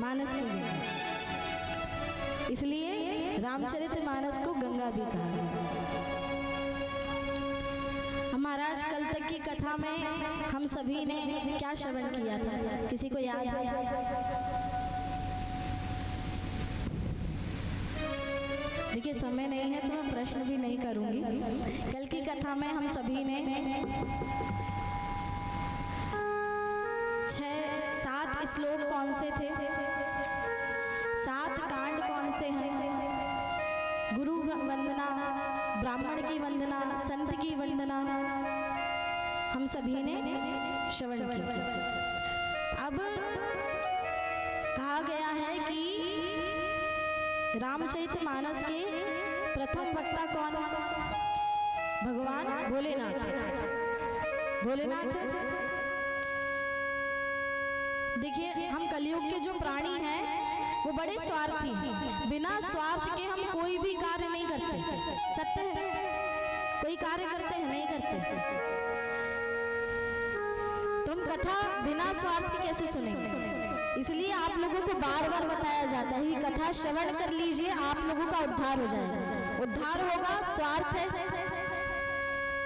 मानस की गंगा, इसलिए रामचरितमानस को गंगा भी कहा गया। महाराज कल तक की कथा में हम सभी ने क्या श्रवण किया था, किसी को याद है? देखिए समय नहीं है तो मैं प्रश्न भी नहीं करूंगी। कल की कथा में हम सभी ने 6-7 श्लोक कौन से थे, 7 कांड कौन से हैं? गुरु वंदना, ब्राह्मण की वंदना, संत की वंदना, हम सभी ने श्रवण किया। अब कहा गया है कि रामचरितमानस के प्रथम वक्ता कौन है? भगवान भोलेनाथ। भोलेनाथ देखिए, हम कलयुग के जो प्राणी हैं वो बड़े स्वार्थी हैं। बिना स्वार्थ के हम कोई भी कार्य नहीं करते। सत्य है, कोई कार्य करते हैं? नहीं करते। तो हम कथा बिना स्वार्थ के कैसे सुनेंगे? इसलिए आप लोगों को बार बार बताया जाता है कि कथा श्रवण कर लीजिए, आप लोगों का उद्धार हो जाएगा। उद्धार होगा, स्वार्थ है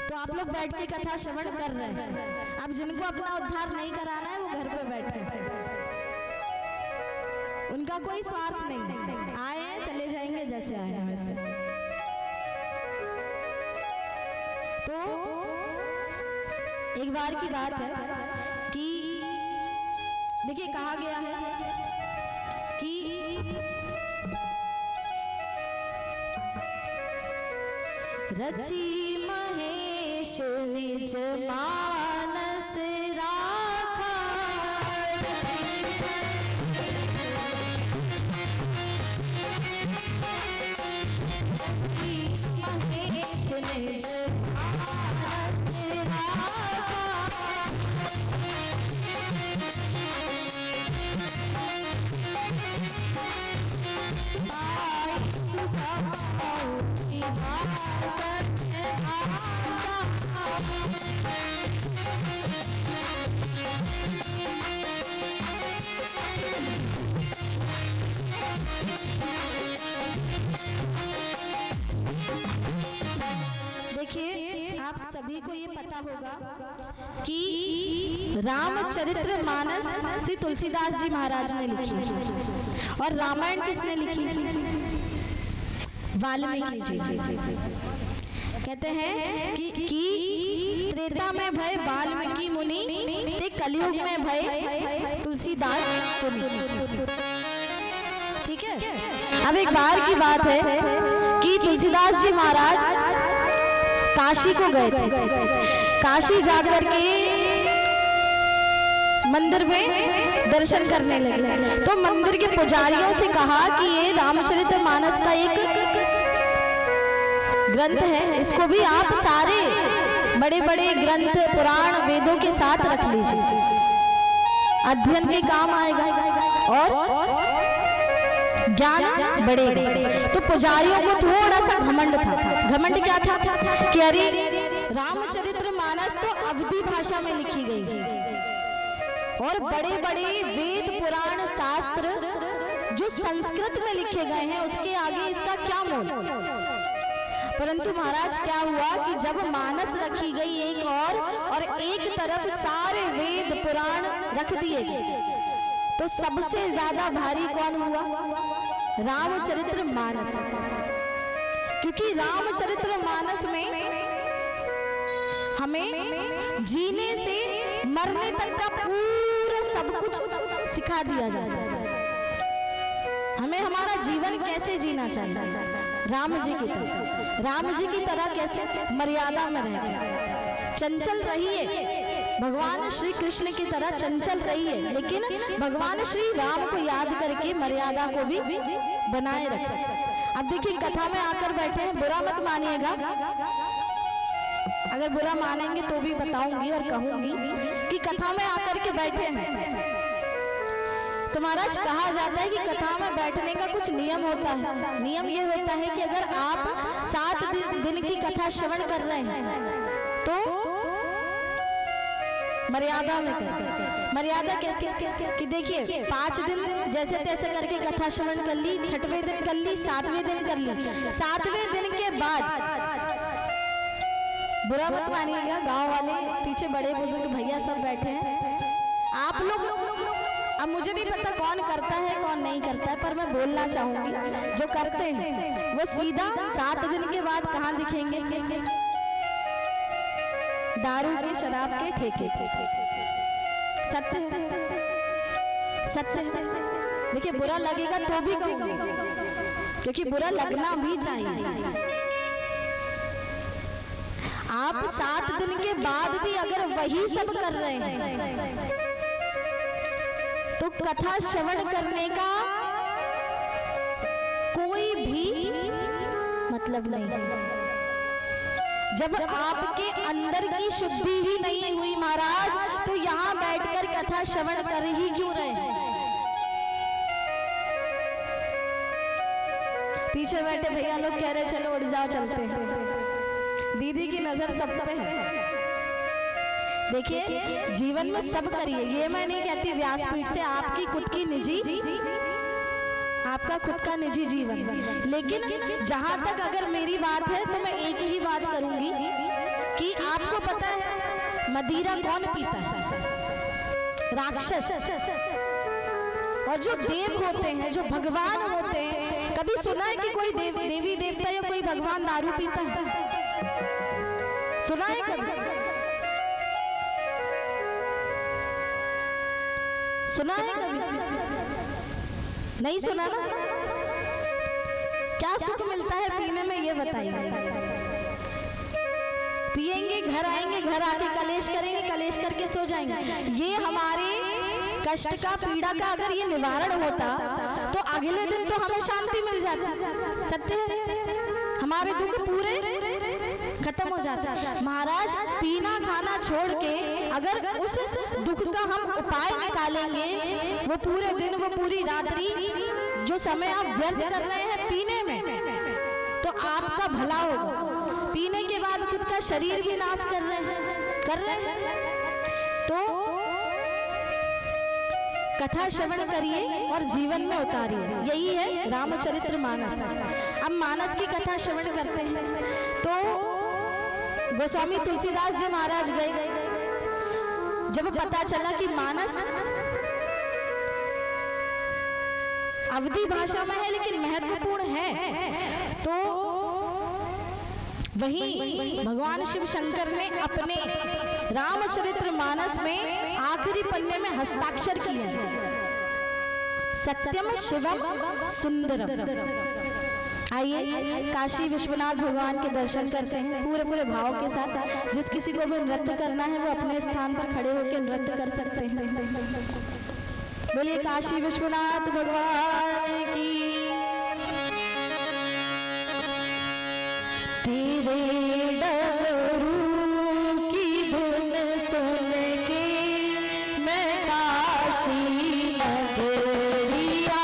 तो आप लोग बैठ के कथा श्रवण कर रहे हैं। अब जिनको अपना उद्धार नहीं कराना है वो घर पे बैठे हैं, उनका कोई स्वार्थ नहीं, आए हैं चले जाएंगे जैसे आए हैं वैसे। तो एक बार की बात है कि देखिए कहा गया है कि रची महेश निज मानस राखा, महेश निज मानस देखिए, आप सभी को ये पता होगा कि रामचरितमानस श्री तुलसीदास जी महाराज ने लिखी और रामायण किसने लिखी? वाल्मीकि जी। कहते हैं कि त्रेता में भय वाल्मीकि मुनि, ते कलयुग में भय तुलसीदास मुनि। ठीक है, अब एक बार की बात है कि तुलसीदास जी महाराज काशी को गए थे। काशी जाकर के मंदिर में दर्शन करने लगे तो मंदिर के पुजारियों से कहा कि ये रामचरितमानस का एक ग्रंथ है, इसको भी आप सारे बड़े बड़े ग्रंथ पुराण वेदों के साथ रख लीजिए, अध्ययन के काम आएगा और ज्ञान बढ़ेगा। तो पुजारियों को थोड़ा सा घमंड था। घमंड क्या था कि अरे रामचरितमानस तो अवधी भाषा में लिखी गई है और बड़े बड़े वेद पुराण शास्त्र जो संस्कृत में लिखे गए हैं उसके आगे इसका क्या मोल। परंतु महाराज क्या हुआ कि जब मानस रखी गई एक और एक तरफ सारे वेद पुराण रख दिए गए तो सबसे ज्यादा भारी कौन हुआ? रामचरितमानस। क्योंकि रामचरितमानस में हमें जीने से मरने तक का पूरा सब कुछ सिखा दिया जाता है। हमें हमारा जीवन कैसे जीना चाहिए, राम जी की तरह। राम जी की तरह कैसे? मर्यादा में रहकर चंचल रहिए, भगवान श्री कृष्ण की तरह चंचल रहिए, लेकिन भगवान श्री राम को याद करके मर्यादा को भी बनाए रखें। अब देखिए कथा में आकर बैठे हैं, बुरा मत मानिएगा, अगर बुरा मानेंगे तो भी बताऊंगी और कहूंगी कि कथा में आकर के बैठे हैं। तो महाराज कहा जाता है कि कथा में बैठने का कुछ नियम होता है। नियम ये होता है कि अगर आप 7 दिन की कथा श्रवण कर रहे हैं तो मर्यादा में कर। मर्यादा कैसी कि देखिए 5 दिन जैसे तैसे करके कथा श्रवण कर ली, 6वें दिन कर ली, 7वें दिन कर ली। 7वें दिन के बाद बुरा मत मानिएगा, गांव वाले पीछे बड़े बुजुर्ग भैया सब बैठे हैं, आप लोग, अब मुझे भी पता कौन करता है कौन नहीं करता है, पर मैं बोलना चाहूंगी जो करते हैं वो सीधा 7 दिन के बाद कहाँ दिखेंगे? दारू के, शराब के ठेके पे। सत्य है, सत्य है। देखिए बुरा लगेगा तो भी कहूंगी, क्योंकि बुरा लगना भी चाहिए। आप 7 दिन के बाद भी अगर वही सब कर रहे हैं तो कथा श्रवण करने का कोई भी मतलब नहीं है। जब आपके अंदर की शुद्धि ही नहीं हुई महाराज, तो यहाँ बैठकर कथा श्रवण कर ही क्यों रहे हैं? पीछे बैठे भैया लोग कह रहे चलो उठ जाओ चलते हैं। दीदी की नजर सब पे है। देखिए जीवन में सब करिए, ये मैं नहीं कहती व्यासपीठ से, आपकी खुद की निजी, आपका खुद का निजी जीवन, लेकिन जहां तक अगर मेरी बात है तो मैं एक ही बात करूंगी कि आपको पता है मदिरा कौन पीता है? राक्षस। और जो देव होते हैं, जो भगवान होते हैं, कभी सुना है कि कोई देवी देवता या कोई भगवान दारू पीता है? सुना है कभी? सुना है कभी? नहीं सुना ना? क्या सुख मिलता है पीने में, ये बताइए। पिएंगे, घर आएंगे, घर आके कलेश करेंगे, कलेश करके सो जाएंगे। ये हमारे कष्ट का, पीड़ा का अगर ये निवारण होता तो अगले दिन तो हमें शांति मिल जाती। सत्य है, हमारे दुख पूरे खत्म हो जाता। महाराज पीना खाना छोड़ के अगर उस दुख का हम उपाय निकालेंगे, वो पूरे दिन, वो पूरी रात्रि जो समय आप व्यर्थ कर रहे हैं पीने में, तो आपका भला होगा। पीने के बाद खुद का शरीर भी नाश कर रहे हैं। तो कथा श्रवण करिए और जीवन में उतारिए, यही है रामचरित्र मानस। अब मानस की कथा श्रवण करते हैं तो गोस्वामी तुलसीदास जी महाराज गए, जब पता चला कि मानस अवधी भाषा में है लेकिन महत्वपूर्ण है, तो वहीं भगवान शिव शंकर ने अपने रामचरित्र मानस में आखिरी पन्ने में हस्ताक्षर किए, सत्यम शिवम सुंदरम। आइए काशी विश्वनाथ भगवान के दर्शन करते हैं पूरे पूरे भाव के साथ। जिस किसी को भी नृत्य करना है वो अपने स्थान पर खड़े होकर नृत्य कर सकते हैं। बोलिए काशी विश्वनाथ भगवान की। तेरे डमरू की धुन सुन के मैं काशी नगरी आई।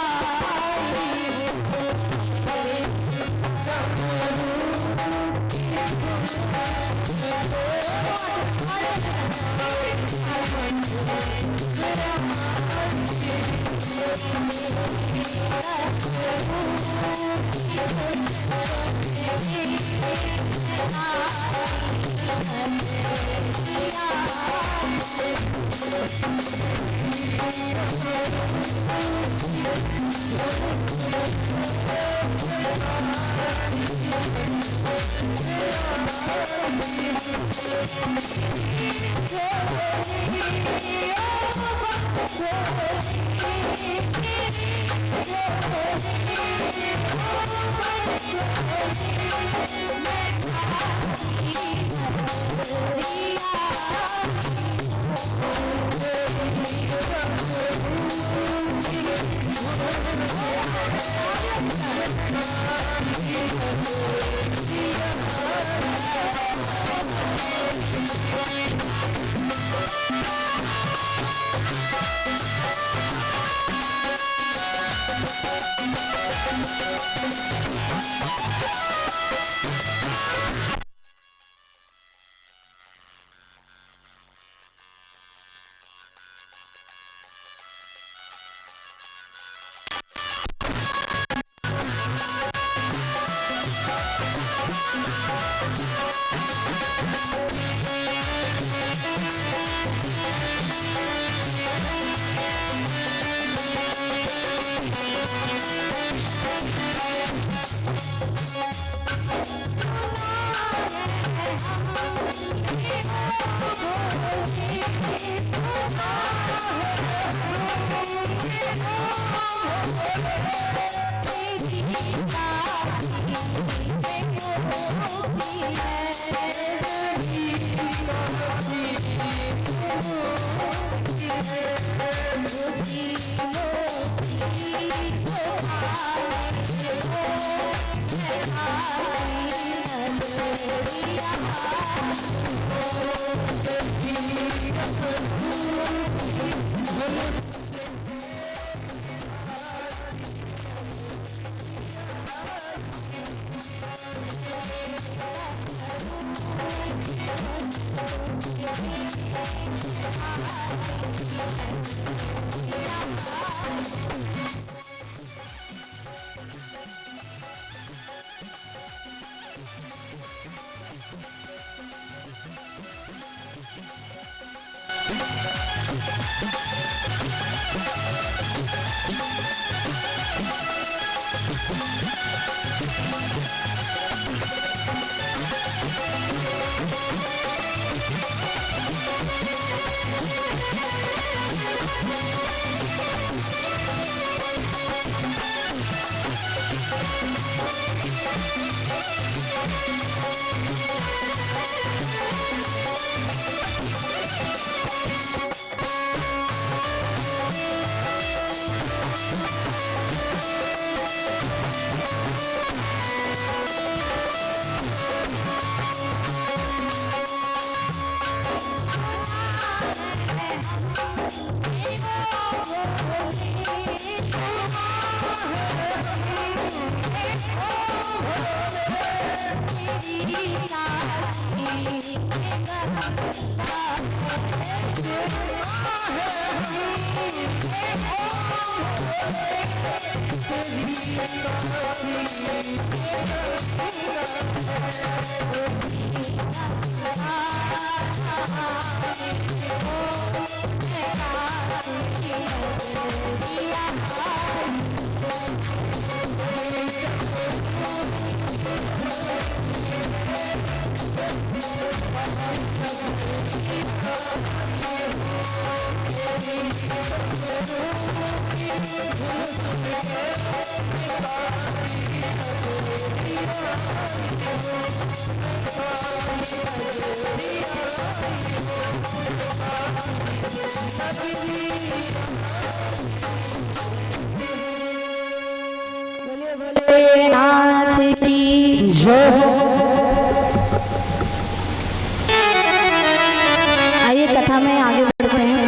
नाथ की जय। आइए कथा में आगे बढ़ते हैं।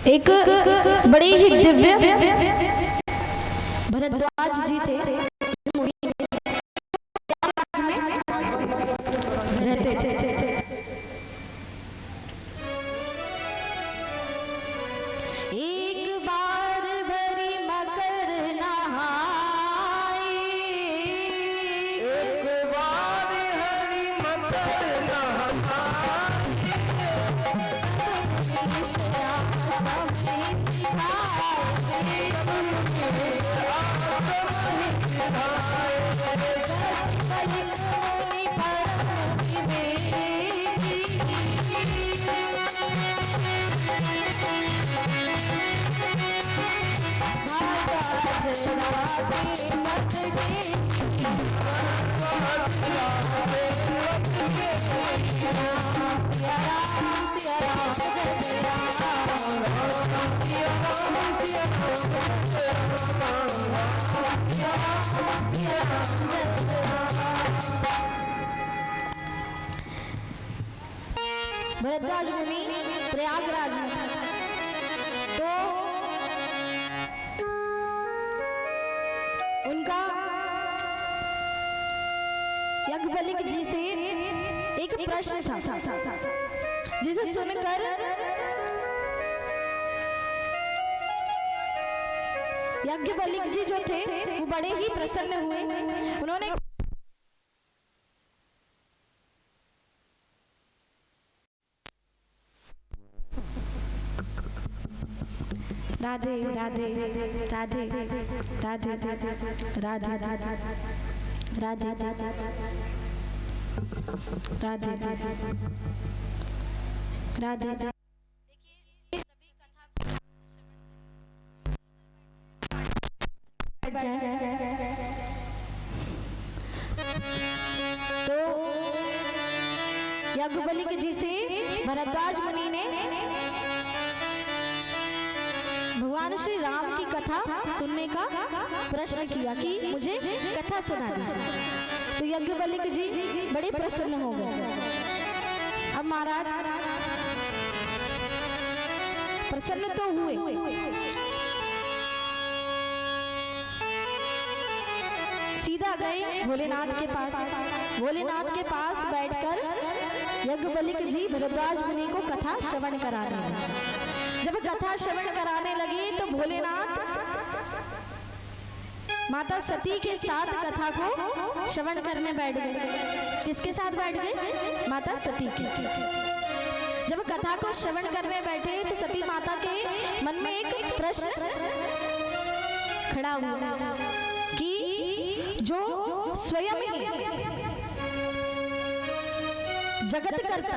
एक बड़ी ही दिव्य भरद्वाज जी थे, रहते थे। एक बार भरी मकर नहाई, एक बार हरी मकर नहाई, भरद्वाज मुनि प्रयागराज में था। तो उनका याज्ञवल्क्य जी से एक प्रश्न था, जिसे सुनकर याज्ञवल्क्य जी जो थे वो बड़े ही प्रसन्न हुए। उन्होंने राधे राधे राधे राधे राधे राधे राधे राधे राधे। तो याज्ञवल्क्य जी से भरद्वाज मुनि ने भगवान श्री राम की कथा सुनने का प्रश्न किया कि मुझे कथा सुना दीजिए। तो याज्ञवल्क्य जी बड़े प्रसन्न हो गए। अब महाराज प्रसन्न तो हुए, सीधा गए भोलेनाथ के पास। भोलेनाथ के पास बैठकर याज्ञवल्क्य जी भरद्वाज मुनि को कथा श्रवण कराने लगे। जब कथा श्रवण कराने लगे तो भोलेनाथ माता सती के साथ कथा को श्रवण करने बैठ गए। किसके साथ बैठ गए? माता सती के। जब कथा को श्रवण करने बैठे तो सती माता के मन में एक प्रश्न खड़ा हुआ कि जो स्वयं ही जगत करता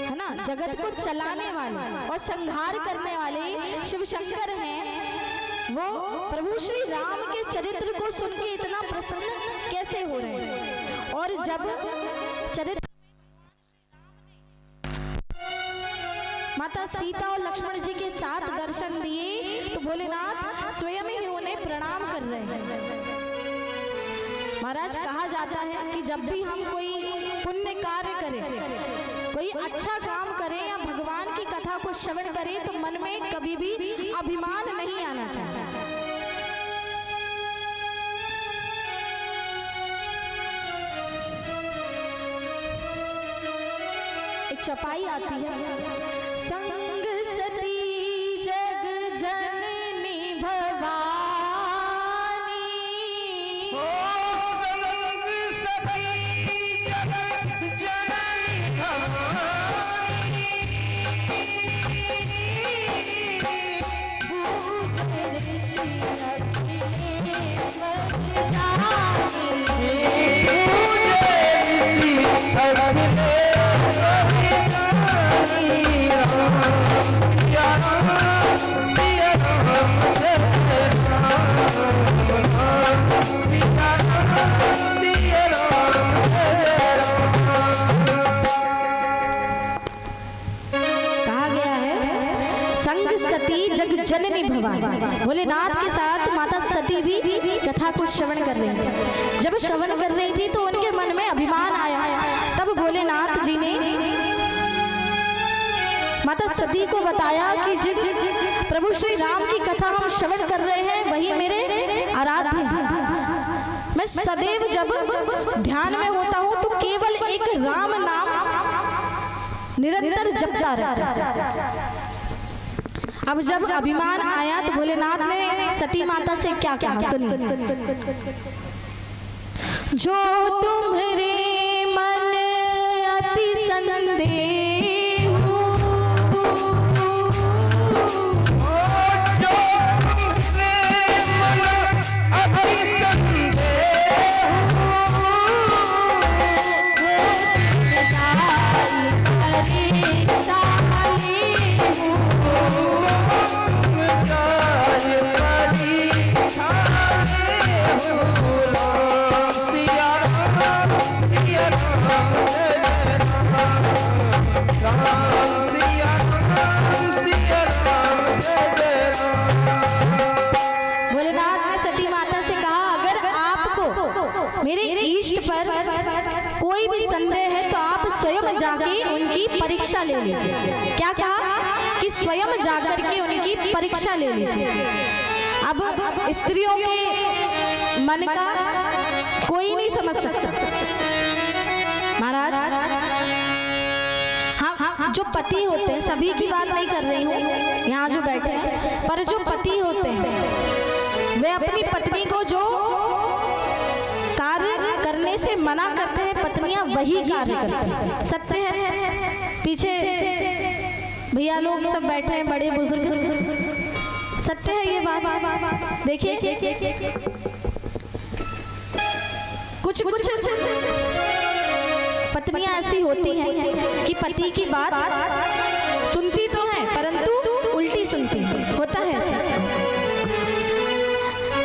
है ना, जगत को चलाने वाले और संहार करने वाले शिव शंकर हैं, वो प्रभु श्री राम के चरित्र को सुन के इतना प्रसन्न कैसे हो रहे हैं। और जब चरित्र माता सीता और लक्ष्मण जी के साथ दर्शन दिए तो भोलेनाथ स्वयं ही उन्हें प्रणाम कर रहे हैं। महाराज कहा जाता है कि जब भी हम कोई पुण्य कार्य करें, कोई अच्छा काम करें या भगवान की कथा को श्रवण करें तो मन में कभी भी अभिमान नहीं आना चाहिए। एक चौपाई आती है, संग सती जग जननी भवानी, जननी भवानी। भोलेनाथ के साथ माता सती भी कथा को श्रवण कर रही थी। जब श्रवण कर रही थी तो उनके मन में अभिमान आया। तब भोलेनाथ जी ने माता सती को बताया कि जिन प्रभु श्री राम की कथा हम श्रवण कर रहे हैं वही मेरे आराध्य हैं। मैं सदैव जब ध्यान में होता हूँ तो केवल एक राम नाम निरंतर जपता रहता। अब जब अभिमान आया तो भोलेनाथ ने सती माता से क्या कहा सुनिए। जो तुम्हारे मन अति संदेह हो, जो अति संदेह भोलेनाथ ने सती माता से कहा, अगर आपको मेरे इष्ट पर कोई भी संदेह है तो आप स्वयं जाके उनकी परीक्षा ले लीजिए। क्या कहा कि स्वयं जाकर के उनकी परीक्षा ले लीजिए। अब स्त्रियों के मन का कोई नहीं समझ सकता महाराज। हाँ, जो पति होते हैं, सभी की बात नहीं कर रही हूँ यहाँ जो बैठे हैं, पर जो पति होते हैं वे अपनी पत्नी को जो कार्य करने से मना करते हैं, पत्नियां वही कार्य करती हैं। सत्य है। पीछे भैया लोग सब बैठे हैं, बड़े बुजुर्ग, सत्य है ये बात। देखिए कुछ पत्नियां ऐसी होती हैं कि पति की बात सुनती तो है परंतु उल्टी सुनती है, होता है ऐसा।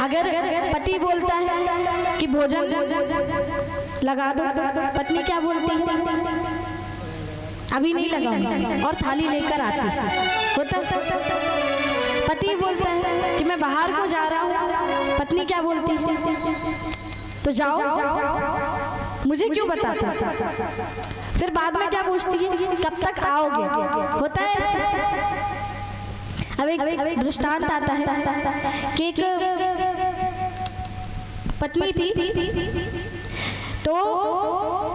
अगर पति बोलता है कि भोजन लगा दो, पत्नी क्या बोलती है, अभी नहीं लगाऊंगी, और थाली लेकर आती है, होता। पति बोलता है कि मैं बाहर को जा रहा हूँ, पत्नी क्या बोलती है, तो जाओ, मुझे क्यों बताता। फिर बाद में क्या पूछती है, कब तक आओगे, होता है ऐसा। अब एक दृष्टांत आता है कि एक पत्नी थी, तो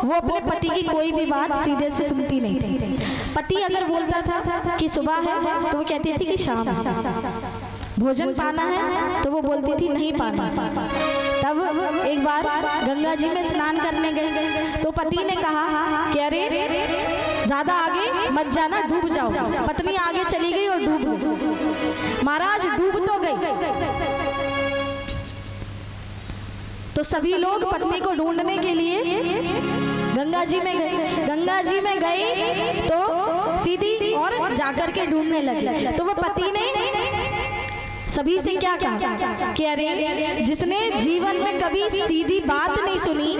वो अपने पति की कोई भी बात सीधे से सुनती नहीं थी। पति अगर बोलता था कि सुबह है तो वो कहती थी कि शाम है। भोजन पाना है तो वो बोलती थी नहीं पाना। तब एक बार गंगा जी में स्नान करने गए तो पति ने कहा कि अरे ज्यादा आगे मत जाना, डूब जाओ। पत्नी आगे चली गई और डूब गई। महाराज डूब तो गई, तो सभी लोग पत्नी को ढूंढने के लिए गंगा जी में गए। गंगा जी में गई तो सीधी और जाकर के ढूंढने लगे। तो वो पति ने सभी से क्या कहा कि अरे जिसने जीवन में कभी सीधी बात नहीं सुनी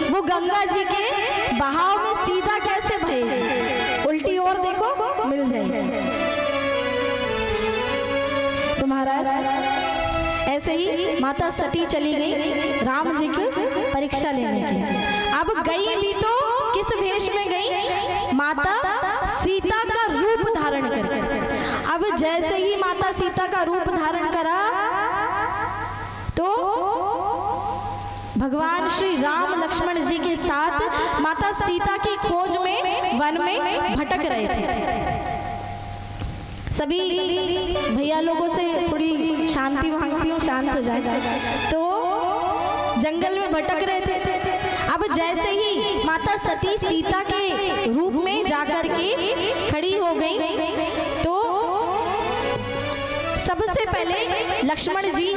वो गंगा जी के बहाव में सीधा कैसे बहेगी, उल्टी ओर देखो मिल जाएगी। तो महाराज ऐसे ही माता सती चली गई राम जी की परीक्षा लेने की। अब गई भी तो किस वेश में गई, माता सीता का रूप धारण करके। अब जैसे ही माता सीता का रूप धारण करा तो भगवान श्री राम लक्ष्मण जी के साथ माता सीता की खोज में वन में भटक रहे थे। सभी भैया लोगों से थोड़ी शांति मांगती हूँ, शांत हो जाए। तो जंगल में भटक रहे थे। अब जैसे ही माता सती सीता के रूप में जाकर के खड़ी हो गई तो सबसे पहले लक्ष्मण जी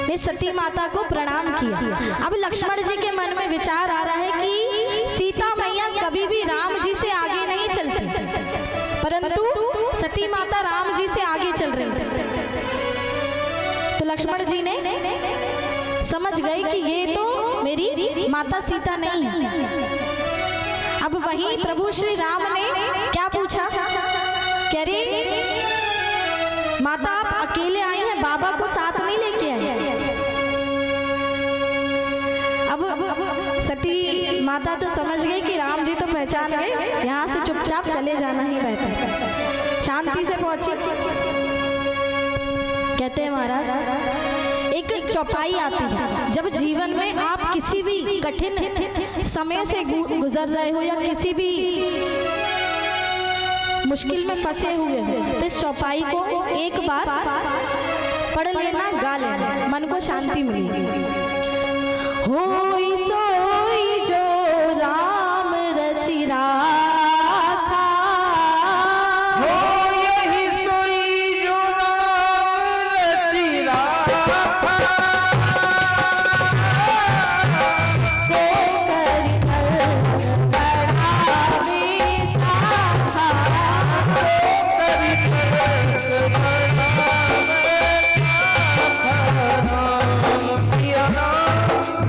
ने सती माता को प्रणाम किया। अब लक्ष्मण जी के मन में विचार आ रहा है कि सीता मैया कभी भी राम जी से आगे नहीं चलती, परंतु सती माता राम जी से आगे चल रही थी। तो लक्ष्मण जी ने समझ गए कि ये तो मेरी माता सीता नहीं है। अब वहीं प्रभु श्री राम ने क्या पूछा, कह रही माता आप अकेले आई हैं, बाबा को साथ नहीं लेके आई। अब सती माता तो समझ गई कि राम जी तो पहचान गए, यहाँ से चुपचाप चले जाना ही बेहतर। शांति से पहुंची। कहते हैं महाराज एक चौपाई आती है, जब जीवन में आप किसी भी कठिन समय से गुजर रहे हो या किसी भी मुश्किल में फंसे हुए हो तो इस चौपाई को एक बार पढ़ लेना, गा लेना, मन को शांति मिलेगी। होई सोई जो राम रचि राखा, हो यही सोई जो राम रचि राखा, को करि फल बढ़ावे साखा, करि फल बढ़ावे साखा। सिया राम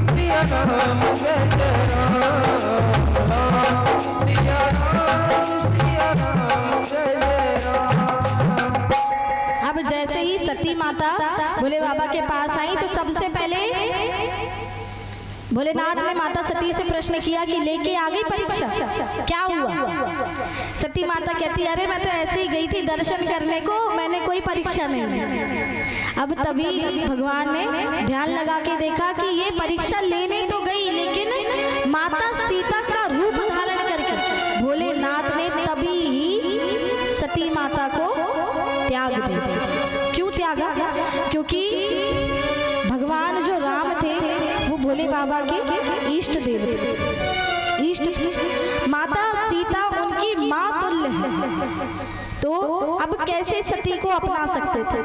सिया राम जय राम, सिया राम जय राम। अब जैसे ही सती माता भोले बाबा के पास आई तो सबसे पहले भोलेनाथ ने माता सती से प्रश्न किया कि लेके आ गई परीक्षा, क्या हुआ। सती माता कहती अरे मैं तो ऐसे ही गई थी दर्शन करने को, मैंने कोई परीक्षा नहीं ली। अब तभी भगवान ने ध्यान लगा के देखा कि ये परीक्षा लेने तो गई लेकिन माता सीता का रूप धारण करके भोलेनाथ ने तभी ही सती माता को त्याग दिया। क्यों त्यागा, क्योंकि भगवान जो राम थे वो भोले बाबा के इष्ट देव थे। इष्ट माता सीता उनकी माँ तुल्य है, तो अब कैसे सती को अपना सकते थे?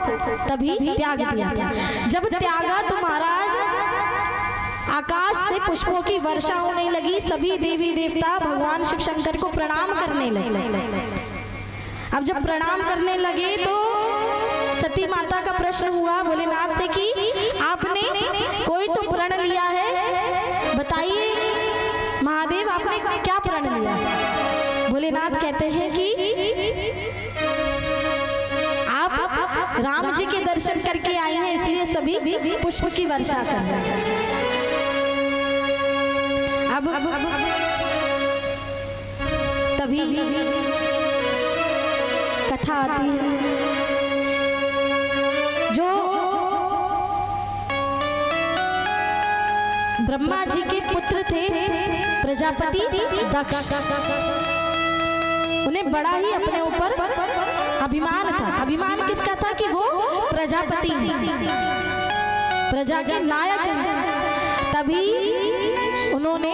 तभी त्याग दिया था। जब त्यागा तो महाराज आकाश से पुष्पों की वर्षा होने लगी। सभी देवी देवता भगवान शिव शंकर को प्रणाम करने लगे। अब जब प्रणाम करने लगे तो सती माता का प्रश्न हुआ भोलेनाथ से कि आपने कोई तो प्रण लिया है, बताइए महादेव आपने क्या प्रण लिया? भोलेनाथ कहते हैं कि आप राम जी के दर्शन करके आई हैं, इसलिए सभी पुष्प की वर्षा कर रहे हैं। अब तभी कथा आती है। जो ब्रह्मा जी के पुत्र थे प्रजापति दक्ष, उन्हें बड़ा ही अपने ऊपर अभिमान था। अभिमान किसका था? कि वो प्रजापति हैं, प्रजा के नायक हैं। तभी उन्होंने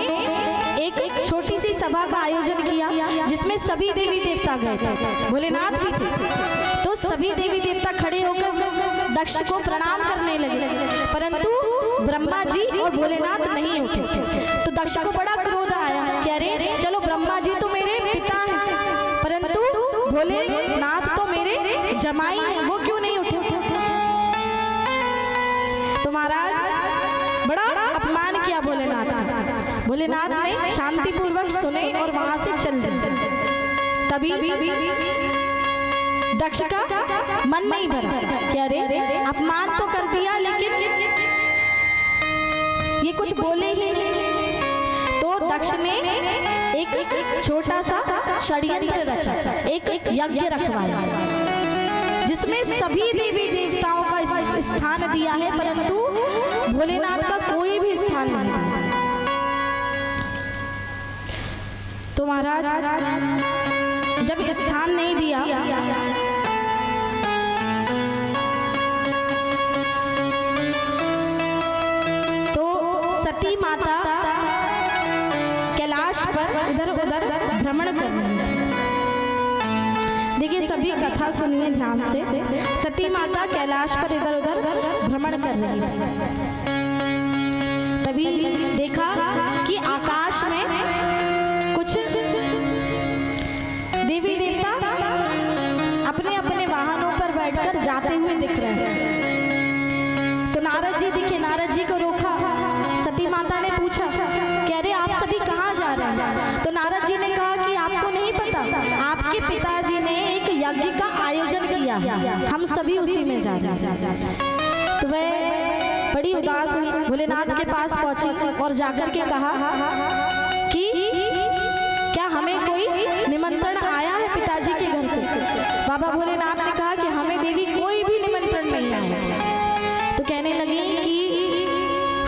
एक छोटी सी सभा का आयोजन किया जिसमें सभी देवी देवता गए थे, भोलेनाथ भी थे। तो सभी देवी देवता खड़े होकर दक्ष को प्रणाम करने लगे, परंतु ब्रह्मा जी और भोलेनाथ नहीं उठे। तो दक्ष को बड़ा क्रोध आया कि अरे चलो ब्रह्मा जी तो मेरे पिता हैं, परंतु भोलेनाथ तो मेरे जमाई हैं, वो क्यों नहीं उठे? तो महाराज बड़ा अपमान किया भोलेनाथ का। भोलेनाथ ने शांतिपूर्वक सुने और वहां से चल दिए। तभी दक्ष का मन नहीं भरा कि अरे अपमान तो कर दिया लेकिन ये कुछ बोले ही नहीं। तो दक्ष ने एक छोटा सा षड्यंत्र रचा, एक यज्ञ रखवाया जिसमें सभी देवी देवताओं का स्थान दिया है, परंतु भोलेनाथ का कोई भी स्थान नहीं दिया। तो महाराज जब स्थान नहीं दिया तो सती माता कैलाश पर इधर उधर भ्रमण कर रही है। देखिए सभी कथा सुनिए ध्यान से। सती माता कैलाश पर इधर उधर भ्रमण कर रही है। तभी देखा कि आकाश में कुछ देवी देवता अपने अपने वाहनों पर बैठकर जाते हुए दिख रहे हैं। तो नारद जी दिखे, नारद जी को रोका। सती माता ने पूछा कि अरे आप सभी कहाँ जा रहे हैं? तो नारद जी ने कहा कि आपको नहीं पता, आपके पिताजी ने एक यज्ञ का आयोजन किया, हम सभी उसी में जा रहे हैं। तो वह बड़ी उदास हुई, भोलेनाथ के पास पहुंची और जाकर के कहा कि क्या हमें कोई निमंत्रण आया है पिताजी के घर से? बाबा भोलेनाथ ने कहा कि हमें देवी कोई भी निमंत्रण नहीं आया। तो कहने लगी कि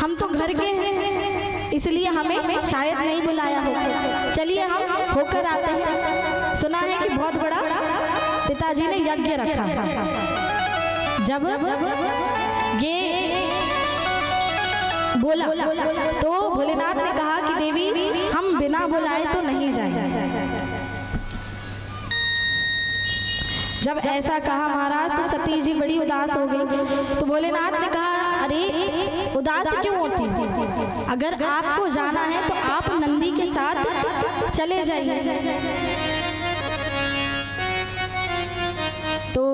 हम तो घर के हैं, इसलिए हमें शायद नहीं बुलाया हो, चलिए हम होकर आते हैं। सुना है कि बहुत बड़ा पिताजी ने यज्ञ रखा। जब ये बोला तो भोलेनाथ ने कहा कि देवी हम बिना बुलाए तो नहीं जाएंगे। जब ऐसा कहा महाराज तो सती जी बड़ी उदास हो गई। तो भोलेनाथ ने कहा अरे उदास क्यों होती? अगर आपको जाना है तो आप नंदी के साथ चले जाइए। तो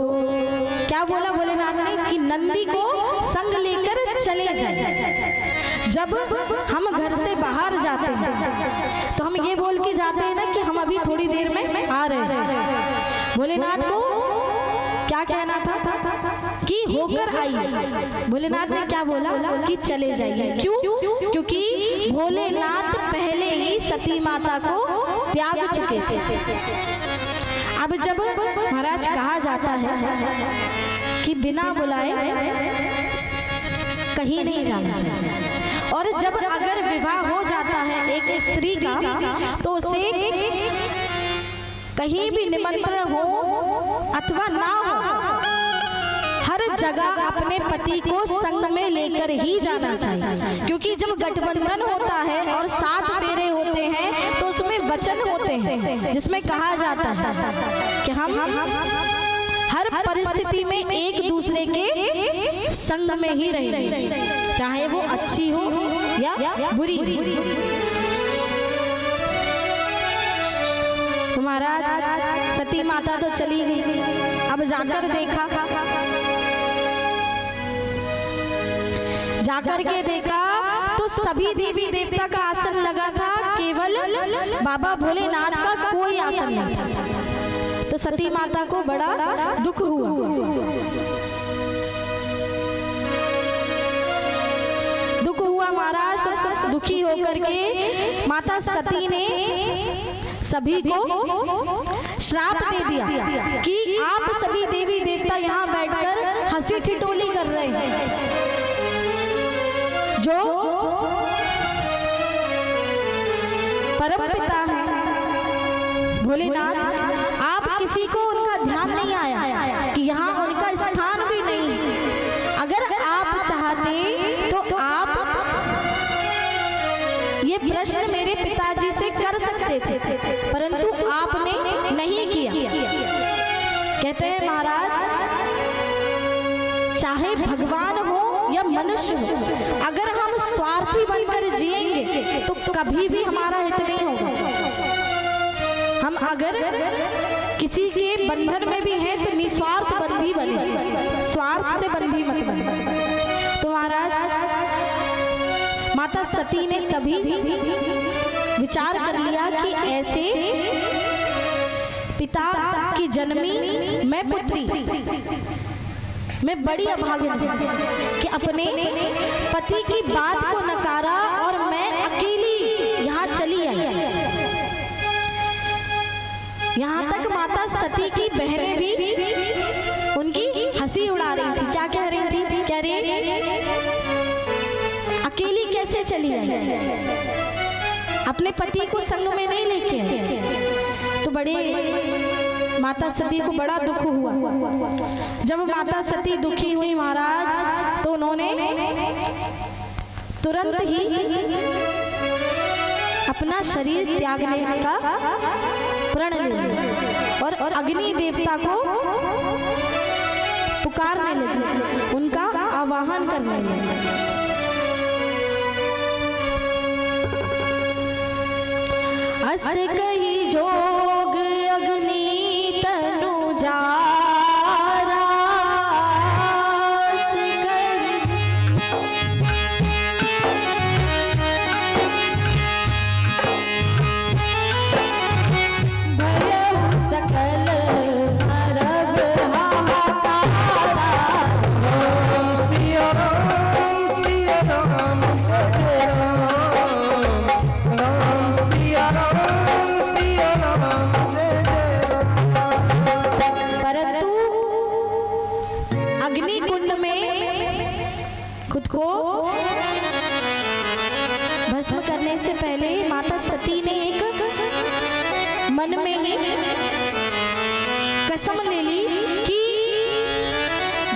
क्या बोला भोलेनाथ ने कि नंदी को संग लेकर चले जाइए। जब हम घर से बाहर जाते हैं तो हम ये बोल के जाते हैं ना कि हम अभी थोड़ी देर में आ रहे हैं। भोलेनाथ को क्या कहना था कि होकर आइए। भोलेनाथ ने क्या बोला कि चले जाइए। क्यों? क्योंकि भोलेनाथ पहले ही सती माता को त्याग चुके थे। अब जब महाराज कहा जाता है कि बिना बुलाए कहीं नहीं जाना चाहिए, और जब अगर विवाह हो जाता है एक स्त्री का तो उसे कहीं भी निमंत्रण हो अथवा ना हो, हर जगह अपने पति को संग में लेकर ही जाना चाहिए। क्योंकि जब गठबंधन होता है और 7 फेरे होते हैं तो उसमें वचन होते हैं जिसमें कहा जाता है कि हम हर परिस्थिति में एक दूसरे के संग में ही रहें, चाहे वो अच्छी हो या बुरी। तो महाराज सती माता तो चली गई, अब जाकर देखा तो सभी देवी देवता का आसन लगा था, केवल बाबा भोलेनाथ का कोई आसन नहीं था। तो सती माता को बड़ा दुख हुआ। महाराज, दुखी होकर के माता सती ने सभी को श्राप दे दिया कि आप सभी देवी देवता यहाँ बैठकर हंसी ठिठोली कर रहे हैं। जो परम पिता है भोलेनाथ, आप किसी को उनका ध्यान नहीं आया कि यहाँ उनका स्थान भी नहीं। अगर आप चाहते तो आप ये प्रश्न मेरे पिताजी से कर सकते थे, परंतु आपने नहीं किया। कहते हैं महाराज, चाहे भगवान हो या मनुष्य हो, अगर हम स्वार्थी बनकर जिएंगे तो कभी भी हमारा हित नहीं होगा। हम अगर किसी के बंधन में भी हैं तो निस्वार्थ बंधी बने, स्वार्थ से बंधी मत बने। तो महाराज, माता सती ने तभी विचार कर लिया कि ऐसे पिता की जन्मी मैं पुत्री, मैं बड़ी अभागिन कि अपने पति की बात को नकारा और मैं अकेली यहाँ चली आई। यहाँ तक माता सती की बहनें भी उनकी हंसी उड़ा रही थी। क्या कह रही थी? कह रही अकेली कैसे चली आई, अपने पति को संग में नहीं लेके आई। तो बड़े माता सती को बड़ा दुख हुआ। जब माता सती दुखी हुई महाराज, तो उन्होंने तुरंत ही अपना शरीर त्यागने का प्रण लिया और अग्नि देवता को पुकारने लगी, उनका आवाहन करने लगी। अस कही जोग अग्नि तनु जारा, अस कही भयउ सकल अरब हाहाकारा। सिया राम सिया राम जय राम, राम सिया राम जय राम। परंतु अग्नि कुंड में खुद को भस्म करने से पहले माता सती ने एक मन में ही कसम ले ली कि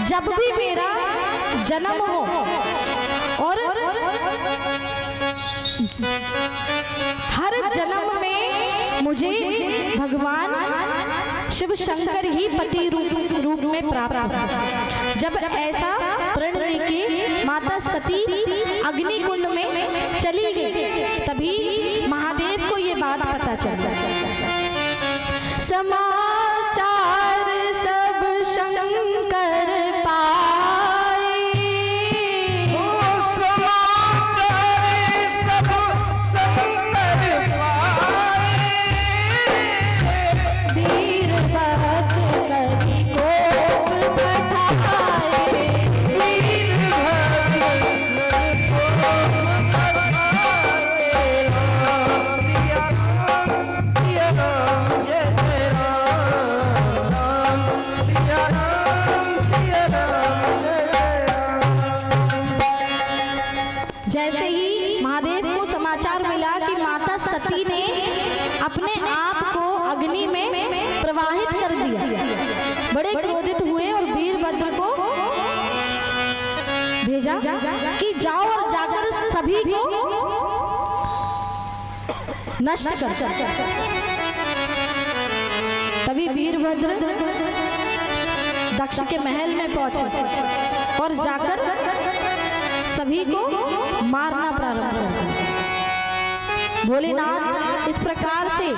जब भी मेरा जन्म हो और हर जन्म में मुझे भगवान शिव शंकर ही पति रूप में प्राप्त हो। जब ऐसा प्रण लेके माता सती अग्नि कुंड में चली गई, तभी महादेव को ये बात पता चला। समाचार सब शंकर पाए, समाचार सब शंकर पाए, वीर भक्त कवि को पठाए, वीर नष्ट कर। तभी वीरभद्र दक्ष के महल में पहुंचे और जाकर सभी को मारना प्रारंभ कर दिया। भोलेनाथ इस प्रकार से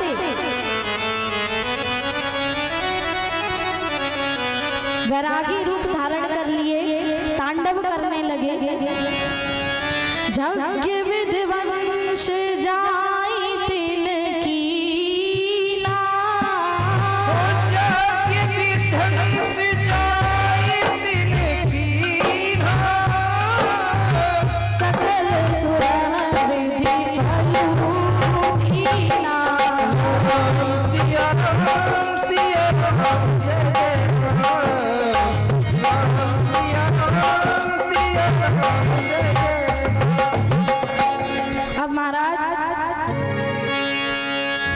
वैरागी रूप धारण कर लिए तांडव करने लगे। यज्ञ विध्वंस जाई तिनकी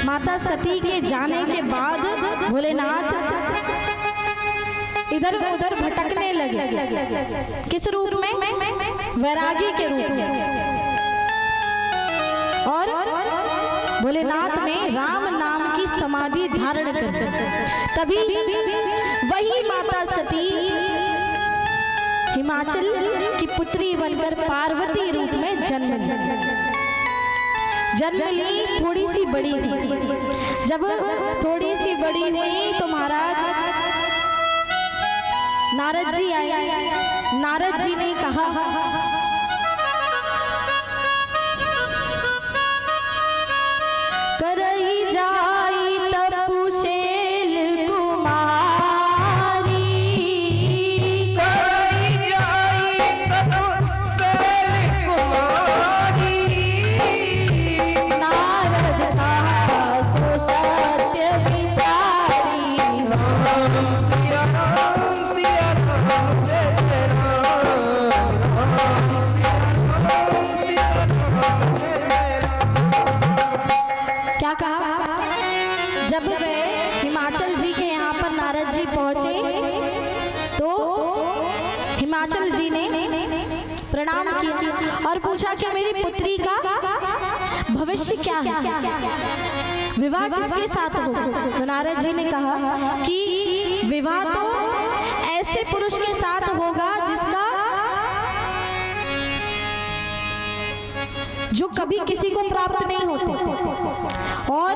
माता सती के जाने के बाद भोलेनाथ इधर उधर भटकने लगे। किस रूप में? वैरागी के रूप में। और भोलेनाथ ने राम नाम की समाधि धारण कर ली। तभी वही माता सती हिमाचल की पुत्री बनकर पार्वती रूप में जन्म ली। थोड़ी सी बड़ी हुई। जब थोड़ी सी बड़ी हुई तो महाराज नारद जी आए। नारद जी ने कहा करही जाई तपुशेल कुमारी, करही जाई तपुशेल कुमारी। नारद कहा सो सत्य विचारी। क्या कहा? जब वे हिमाचल जी के यहाँ पर नारद जी पहुंचे तो हिमाचल जी ने प्रणाम किया और पूछा कि मेरी पुत्री का भविष्य क्या है, विवाह किसके साथ होगा? तो नारद जी ने कहा कि विवाह तो ऐसे पुरुष के साथ होगा जिसका जो कभी किसी को प्राप्त नहीं होते। और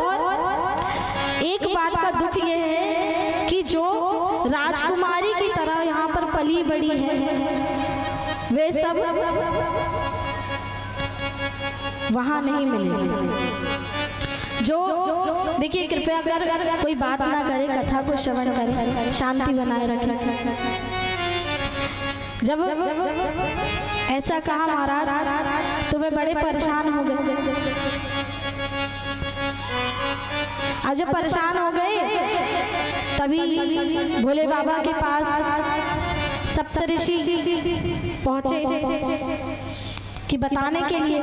एक बात का दुख यह है कि जो राजकुमारी की तरह यहाँ पर पली बड़ी है वे सब वहां नहीं मिलेंगे। जो देखिए कृपया कर कोई बात ना करे, कथा को श्रवण करे, शांति बनाए रखे। जब ऐसा कहा महाराज तो वे बड़े परेशान हो गए। अब जब परेशान हो गए तभी भोले बाबा के पास सप्तऋषि पहुंचे कि बताने के लिए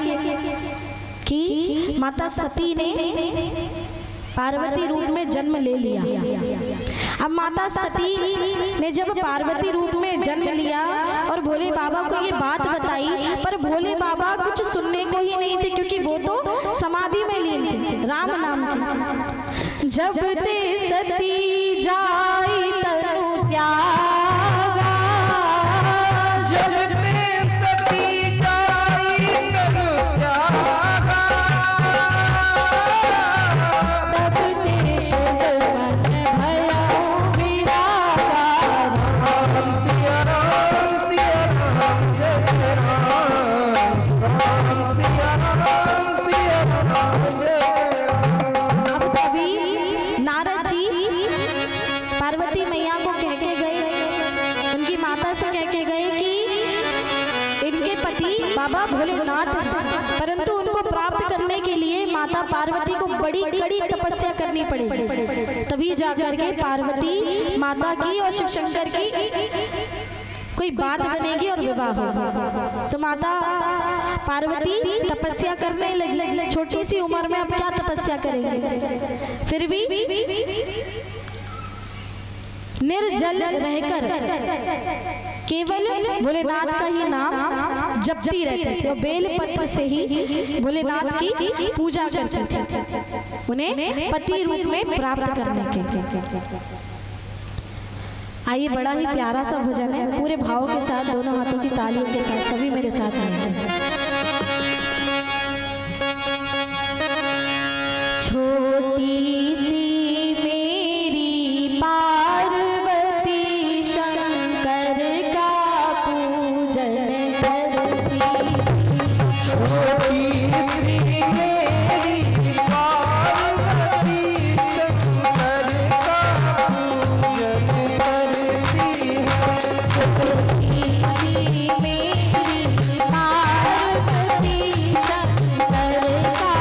कि माता सती ने पार्वती रूप में जन्म ले लिया। अब माता सती ने जब पार्वती रूप में जन्म लिया और भोले बाबा को ये बात बताई, पर भोले बाबा कुछ सुनने को ही नहीं थे क्योंकि वो तो समाधि में लीन थे राम नाम की। जब ते सती जाई तनु त्यागा, जब ते सती जाई तनु त्यागा, तब ते शुभ मन भयउ विरागा। सिया राम जय राम, सिया राम जय राम। अब तभी नारद जी पार्वती मैया को कह के गए, उनकी माता से कह के गए कि इनके पति बाबा भोलेनाथ हैं, परंतु उनको प्राप्त करने के लिए माता पार्वती को बड़ी कड़ी तपस्या करनी पड़ेगी। तभी जाकर के पार्वती माता की और शिव शंकर की कोई बात बनेगी और विवाह होगा। तो माता पार्वती तपस्या करने लगी। छोटी सी उम्र में अब क्या तपस्या करेंगे, फिर भी निर्जल रहकर केवल भोलेनाथ का ही नाम जपती रहती थी और बेल पत्र से ही भोलेनाथ की पूजा करती थी, उन्हें पति रूप में प्राप्त करने के लिए। आइए, बड़ा ही प्यारा सा भजन है, पूरे भाव के साथ, दोनों हाथों की तालियों के साथ सभी मेरे साथ हैं। छोटी सी मेरी पार्वती शंकर का पूजन करती, छोटी सी मेरी पार्वती शंकर का पूजन करती है। छोटी सी मेरी पार्वती शंकर का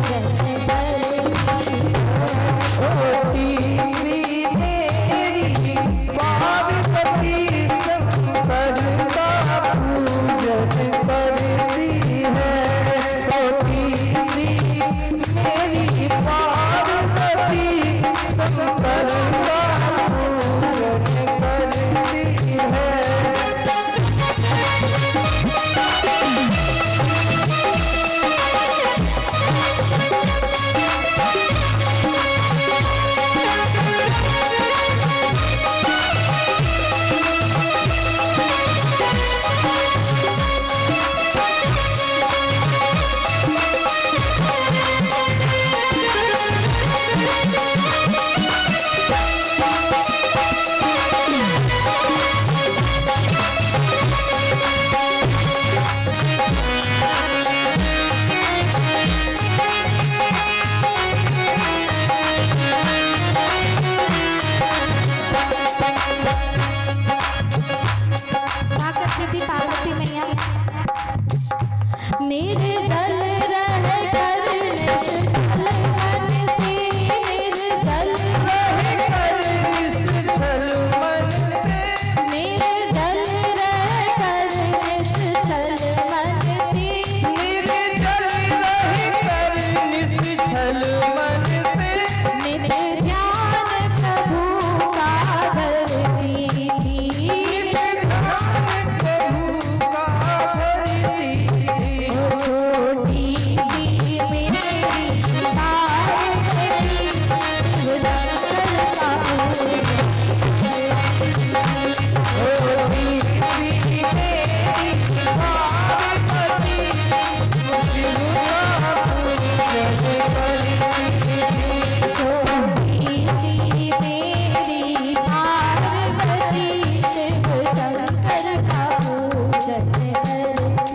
पूजन छोटी सी मेरी पार्वती शंकर का पूजन करती है। छोटी सी मेरी पार्वती शंकर का पूजन करती है। पार्वती मैया निर्जल रह कर निष्कल मन से, निर्जल रह कर निश्चल मन से, निर्जल रह कर निष्कल मन से, निर्जल रह कर निश्चल मन से, नित्य ध्यान प्रभु का करती थी। छोटी सी मेरी पार्वती शंकर का छोटी सी मेरी पार्वती शिव शंकर का पूजन करती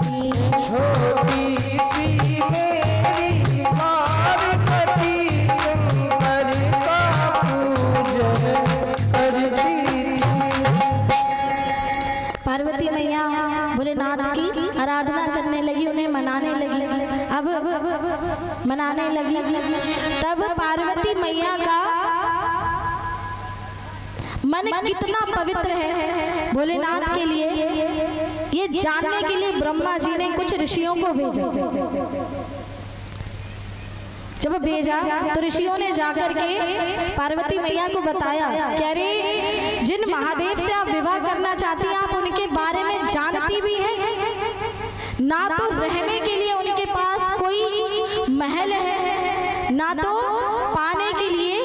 थी। छोटी सी मेरी पार्वती शंकर का पूजन करती थी। पार्वती मैया भोलेनाथ की आराधना करने लगी, उन्हें मनाने लगी। अब मनाने लगी, तब पार्वती मैया का मन कितना पवित्र है भोलेनाथ के लिए, ये जानने के लिए ब्रह्मा जी ने कुछ ऋषियों को भेजा। जब भेजा तो ऋषियों ने जाकर के पार्वती मैया को बताया कि अरे, जिन महादेव से आप विवाह करना चाहती हैं, आप उनके बारे में जानती भी हैं, ना तो रहने के लिए उनके पास कोई महल है, ना तो पाने के लिए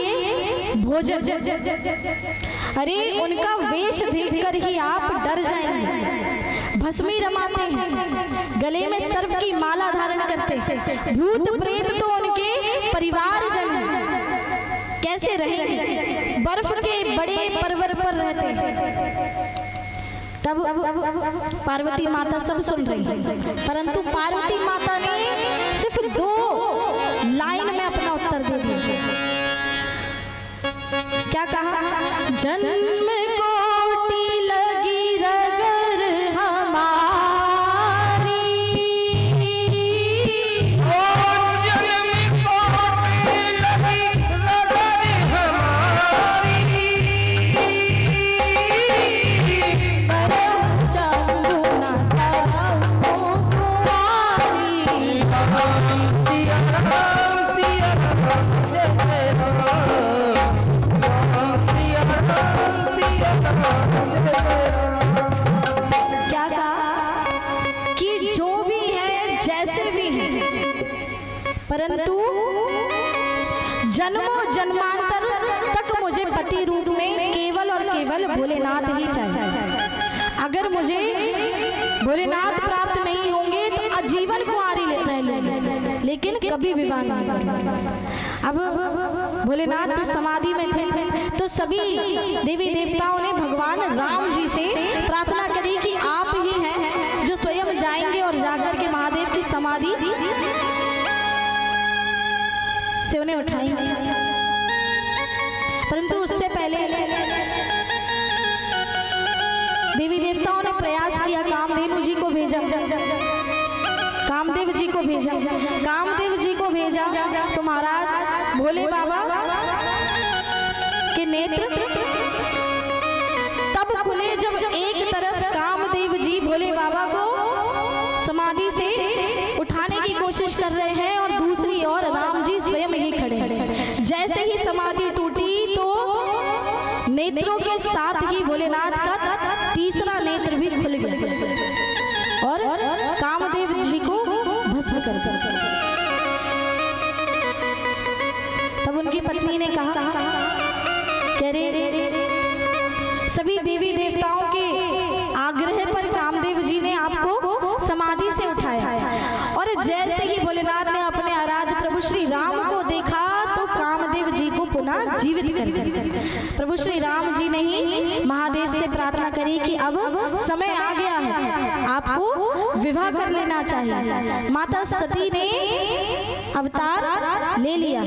भोजन। अरे, उनका वेश देखकर ही आप डर जाएंगे। भस्मी रमाते हैं, गले में सर्प की माला धारण करते हैं, भूत प्रेत तो उनके परिवारजन हैं, कैसे रहेंगे? बर्फ के बड़े पर्वत पर रहते हैं। तब पार्वती माता सब सुन रही है, परंतु पार्वती माता ने सिर्फ 2 लाइन में अपना उत्तर दे दिया। क्या कहा? जन्म कोटि लगी रगर हमारी, जन्म कोटि लगी रगर हमारी, परम चंदू न करहु कुंवारी। सिया राम, सिया राम, जय राम। क्या कहा? परंतु जन्मों जन्मांतर तक मुझे पति रूप में केवल और केवल भोलेनाथ ही चाहिए। अगर मुझे भोलेनाथ प्राप्त नहीं होंगे तो आजीवन कुंवारी रह लूंगी, लेकिन कभी विवाह नहीं करूंगी। अब भोलेनाथ समाधि में थे तो सभी देवी देवताओं ने भगवान राम जी से प्रार्थना करी कि आप ही हैं जो स्वयं जाएंगे और जाकर के महादेव की समाधि से उन्हें उठाएंगे। परंतु उससे पहले देवी देवताओं ने प्रयास किया, कामधेनु जी को भेजा, कामदेव जी को भेजा, कामदेव जी को भेजा तो महाराज भोले बाबा के नेत्र तब खुले जब एक तरफ कामदेव जी भोले बाबा को समाधि से उठाने की कोशिश कर रहे हैं और दूसरी ओर राम जी स्वयं ही खड़े हैं। जैसे ही समाधि टूटी तो नेत्रों के साथ ही भोलेनाथ का तीसरा नेत्र भी खुल गया और कामदेव जी को भस्म कर दिया। तब उनकी पत्नी ने कहा कह रे सभी देवी देवताओं के आग्रह पर कामदेव जी ने आपको समाधि से उठाया और जैसे ही भोलेनाथ ने अपने आराध्य प्रभु श्री राम को देखा तो कामदेव जी को पुनः जीवित कर दिया। प्रभु श्री राम जी ने ही महादेव से प्रार्थना करी कि अब समय आ गया है, आपको विवाह कर लेना चाहिए। माता सती ने अवतार ले लिया,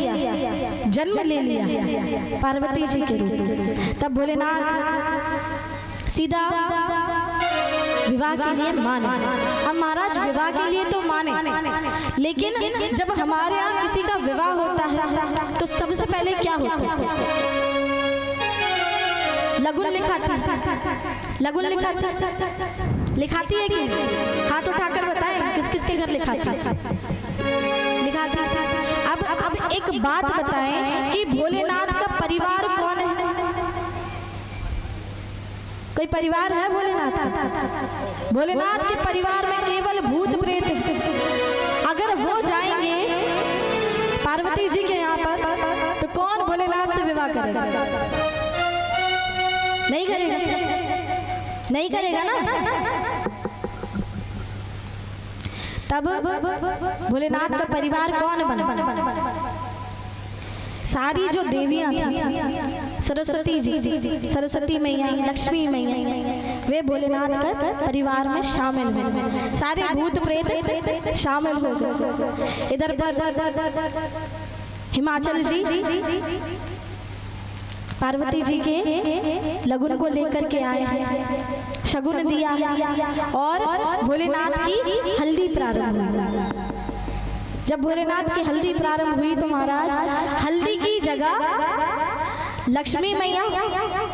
जन्म ले लिया पार्वती जी के रूप। तब भोलेनाथ सीधा विवाह के लिए माने। अब महाराज विवाह के लिए तो माने, लेकिन जब हमारे यहाँ किसी का विवाह होता है तो सबसे पहले क्या होता है? लगुन लिखाती, लगुन लिखाती, लिखाती है कि हाथ उठाकर बताएं किस किस के घर लिखाती है? लिखाती। अब एक बात बताएं कि भोलेनाथ का परिवार कौन है? कोई परिवार है भोलेनाथ का? भोलेनाथ के परिवार में केवल भूत प्रेत है। अगर वो जाएंगे पार्वती जी के यहाँ पर तो कौन भोलेनाथ से विवाह करेगा? नहीं करेगा, नहीं करेगा ना। तब भोलेनाथ का परिवार कौन बना? सारी जो देवियां थी, सरस्वती जी, सरस्वती मैया, लक्ष्मी मैया, वे भोलेनाथ का परिवार में शामिल हुए। सारे भूत प्रेत शामिल हो गए। इधर पर हिमाचल जी पार्वती जी के लगुन को लेकर के आए हैं, शगुन दिया और भोलेनाथ की हल्दी प्रारंभ हुई। जब भोलेनाथ की हल्दी प्रारंभ हुई तो महाराज हल्दी की जगह लक्ष्मी मैया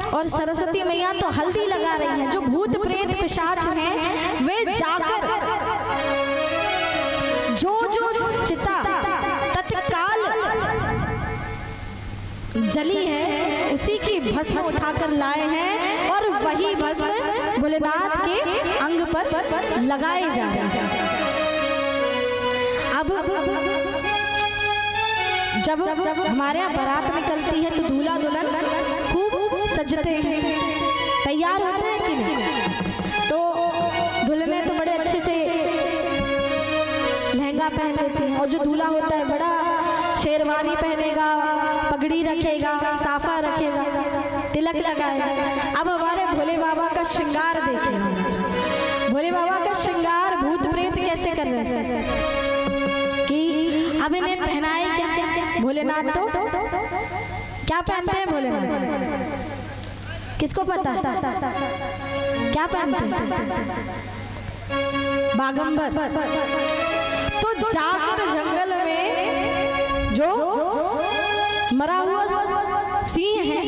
और सरस्वती मैया तो हल्दी लगा रही हैं। जो भूत प्रेत पिशाच हैं वे जाकर जो जो चिता तत्काल जली है उसी की भस्म उठाकर लाए हैं और वही भस्म भोलेनाथ के अंग पर लगाए जा रहे हैं। अब जब हमारे यहाँ बारात निकलती है तो दूल्हा दुल्हन खूब सजते हैं, तैयार होते हैं कि नहीं? तो दुल्हने तो बड़े अच्छे से लहंगा पहन लेती हैं और जो दूल्हा होता है बड़ा शेरवानी पहनेगा, पगड़ी रखेगा, साफा रखेगा, तिलक लगाएगा। अब हमारे भोले बाबा का श्रृंगार देखिए, भोले बाबा का श्रृंगार भूत प्रेत कैसे कर रहे हैं कि अब इन्हें पहनाए क्या? भोलेनाथ तो क्या पहनते हैं? भोलेनाथ किसको पता है क्या पहनते हैं? बागंबर। तो जाकर जंगल में जो मरा हुआ सिंह है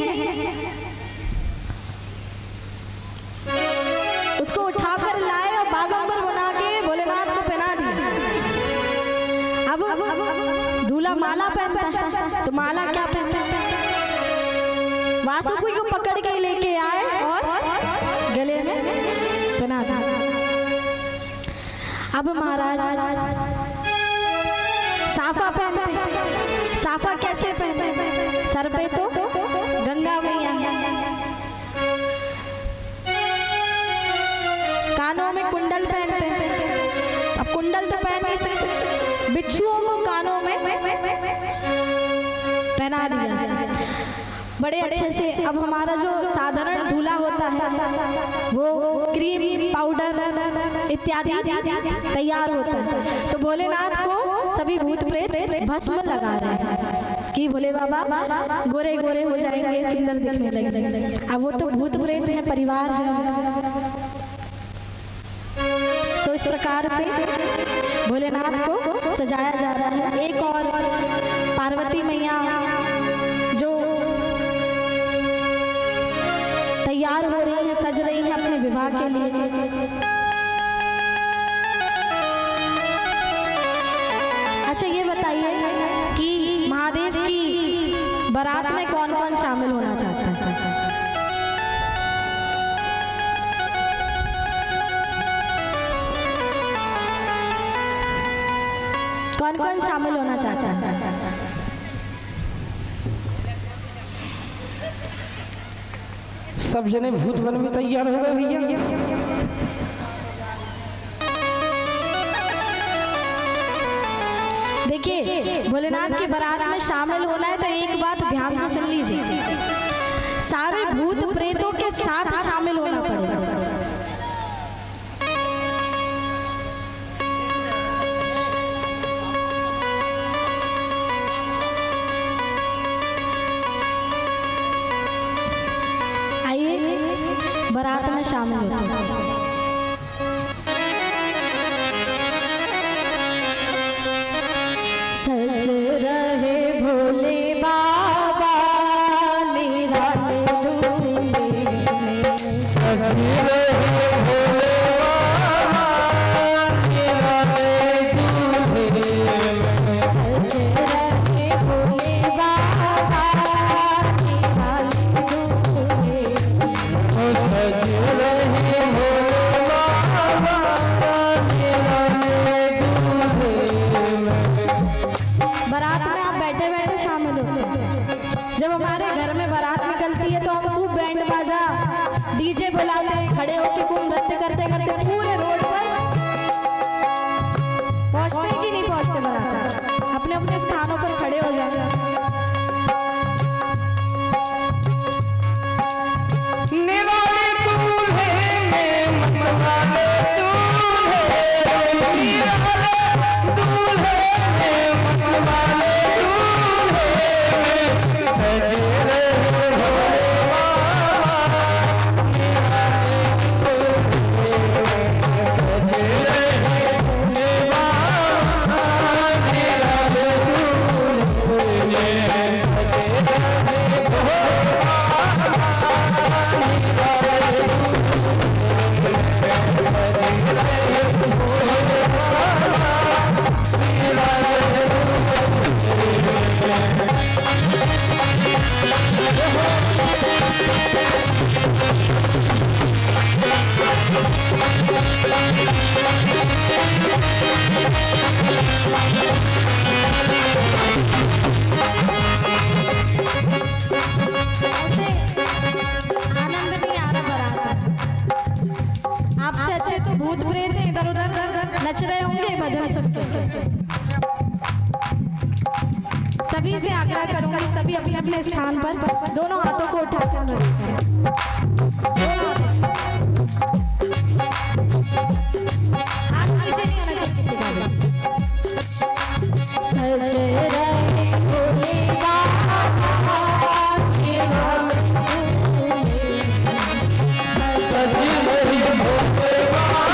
उसको उठाकर लाए और बागंबर बना के भोलेनाथ को पहना दिया। अब दूल्हा माला पहनता है तो माला क्या पहनता है? वासुकी को पकड़ के लेके आए और गले में पहना दिया। अब महाराज साफा पहनते बिच्छुओं को कानों में पहना दिया। बड़े अच्छे से अब हमारा जो साधारण दूल्हा होता है वो क्रीम पाउडर इत्यादि तैयार होता है, तो भोलेनाथ को सभी भूत प्रेत भस्म लगा रहे हैं कि भोले बाबा गोरे गोरे हो जाएंगे, सुंदर दिखने लगेंगे। अब वो तो भूत प्रेत है, परिवार है। तो इस प्रकार से भोलेनाथ को सजाया जा रहा है। एक और पार्वती मैया जो तैयार हो रही है, सज रही है अपने विवाह के लिए। अच्छा ये बताइए कि महादेव की बारात में कौन कौन शामिल होना चाहता है? कौन कौन शामिल होना चाहता है? सब जने भूत बन में तैयार हो गए भैया। देखिए भोलेनाथ की बारात में शामिल होना है तो एक बात ध्यान से सुन लीजिए, सारे भूत प्रेतों के साथ शामिल होना पड़ेगा। बारात में शामिल होते हैं। सज रहे भोले बाबा निराले दूल्हे में, सज रहे भोले बाबा निराले दूल्हे में, सज रहे भोले बाबा निराले दूल्हे में, सज रहे भोले बाबा निराले दूल्हे में। बारात में आप बैठे बैठे शामिल होते हैं। जब हमारे घर में बारात निकलती है तो हम खूब बैंड बाजा डीजे बुलाते हैं, खड़े होकर खूब नृत्य करते करते पूरे रोड पर पहुंचते हैं कि नहीं पहुंचते? बारात अपने अपने स्थानों पर खड़े हो जाते हैं। निराले दूल्हे में मतवाले दूल्हे, निराले दूल्हे में मतवाले दूल्हे में, सज रहे भोले बाबा निराले दूल्हे में, सज रहे भोले बाबा निराले दूल्हे में, सज रहे भोले आनंद नहीं आ रहा बारात में। आपसे अच्छे तो भूत प्रेत इधर उधर नच रहे होंगे भजन सुन के। सभी से आग्रह करूंगी, सभी अपने अपने स्थान पर दोनों हाथों को उठाकर रखें। हाथ नीचे नहीं आना चाहिए किसी का भी। सज रहे भोले बाबा के नाम में, सज रहे भोले बाबा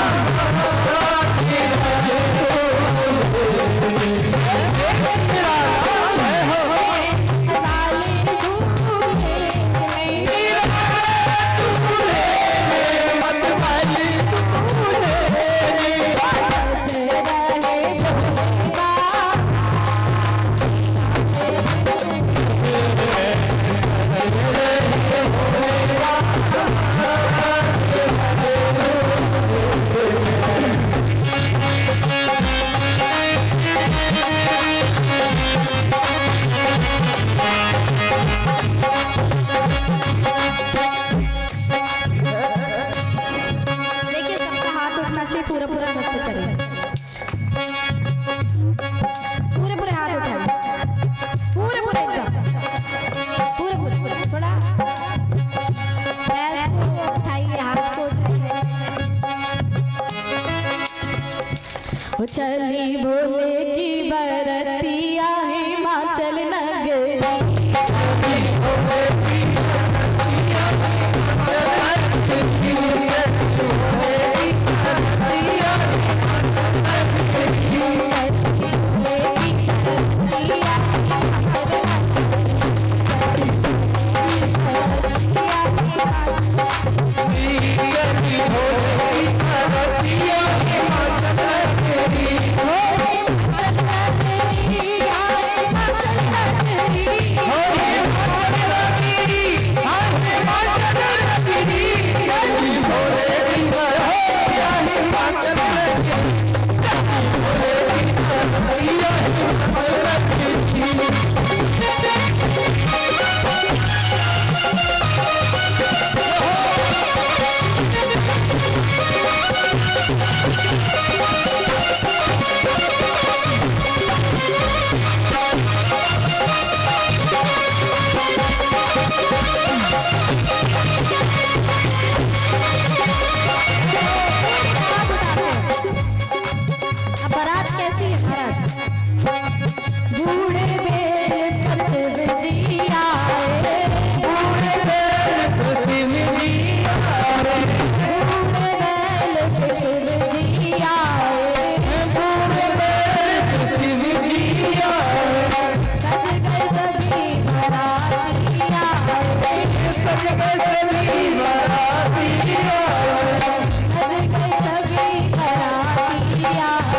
निराले दूल्हे में, निराले पूरा पूरा नृत्य करें। वो चली भोले की बरतिया हिमाचल नगरी। बारात कैसी है महाराज? बूढ़े बेल पर शिव जी आए, बूढ़े बेल पर शिव जी आए, बूढ़े बेल पर शिव जी आए, बूढ़े बेल पर शिव जी आए। सज गए सभी बाराती आए, सज गए सभी बाराती आए, सज गए सभी बाराती आए।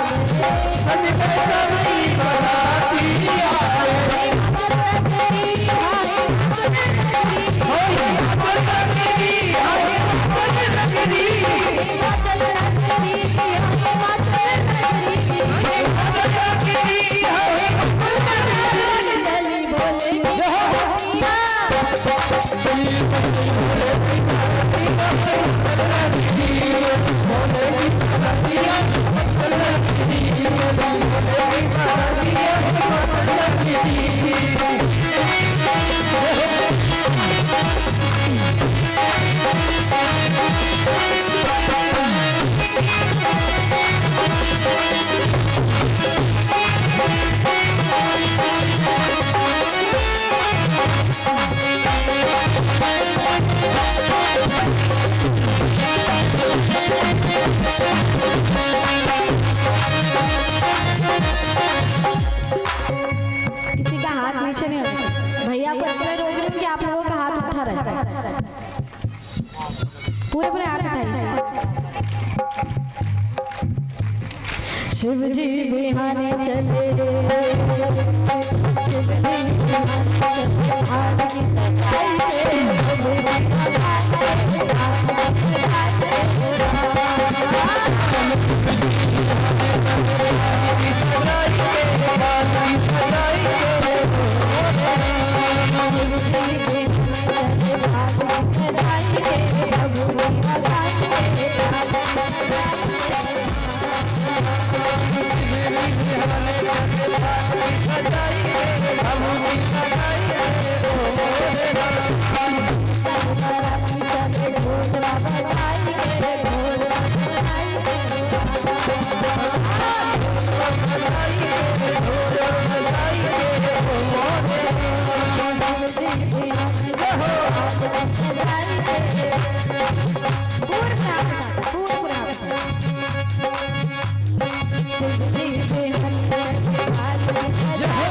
किसी का हाथ नीचे नहीं होता भैया को इसलिए रोक रही हूं कि आप लोगों का हाथ उठा रहा है। पूरे पूरे हाथ उठाइए। शिव जी बिहाने चले, शिव जी बिहाने चले, आरती सजाइए,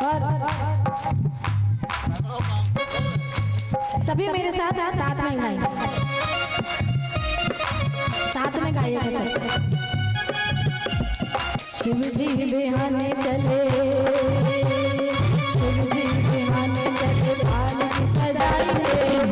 और सभी मेरे साथ में गाइए, साथ में गाइएगा सब। शिव जी बिहाने चले, शिव जी बिहाने चले, भाल की सजाइए,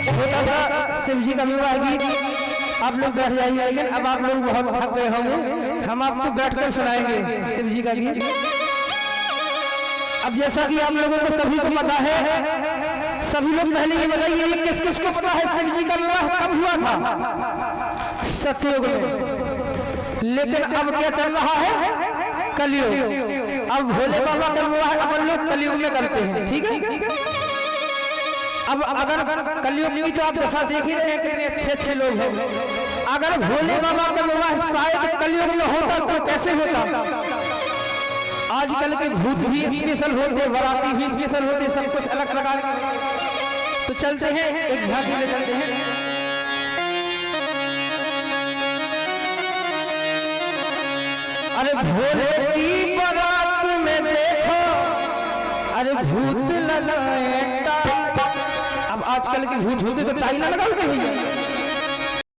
छोटा सा शिव जी का विवाह गीत आप लोग बैठ जाइए, लेकिन अब आप लोग बहुत थक गए होंगे, हम आपको बैठकर सुनाएंगे शिव जी का गीत। अब जैसा कि आप लोगों को सभी को पता है, सभी लोग पहले ये बताइए किस किस को पता है शिव जी का विवाह कब हुआ था? सतयुग में। लेकिन अब क्या चल रहा है? कलयुग। अब भोले बाबा का विवाह अपन लोग कलयुग में करते हैं, ठीक है। अब अगर कलयुग की तो आप दशा देख ही रहे हैं, कितने अच्छे अच्छे लोग हैं। अगर भोले बाबा का विवाह शायद कलयुग में होता तो कैसे होता? आजकल के भूत भी स्पेशल होते, बाराती भी स्पेशल होते, सब कुछ अलग प्रकार के। तो चलते हैं एक झांकी ले चलते हैं। अरे भोले की बारात में देखो, अरे भूत लगाए। अब आजकल के भूत होते तो टाई ना लगाओगे भैया।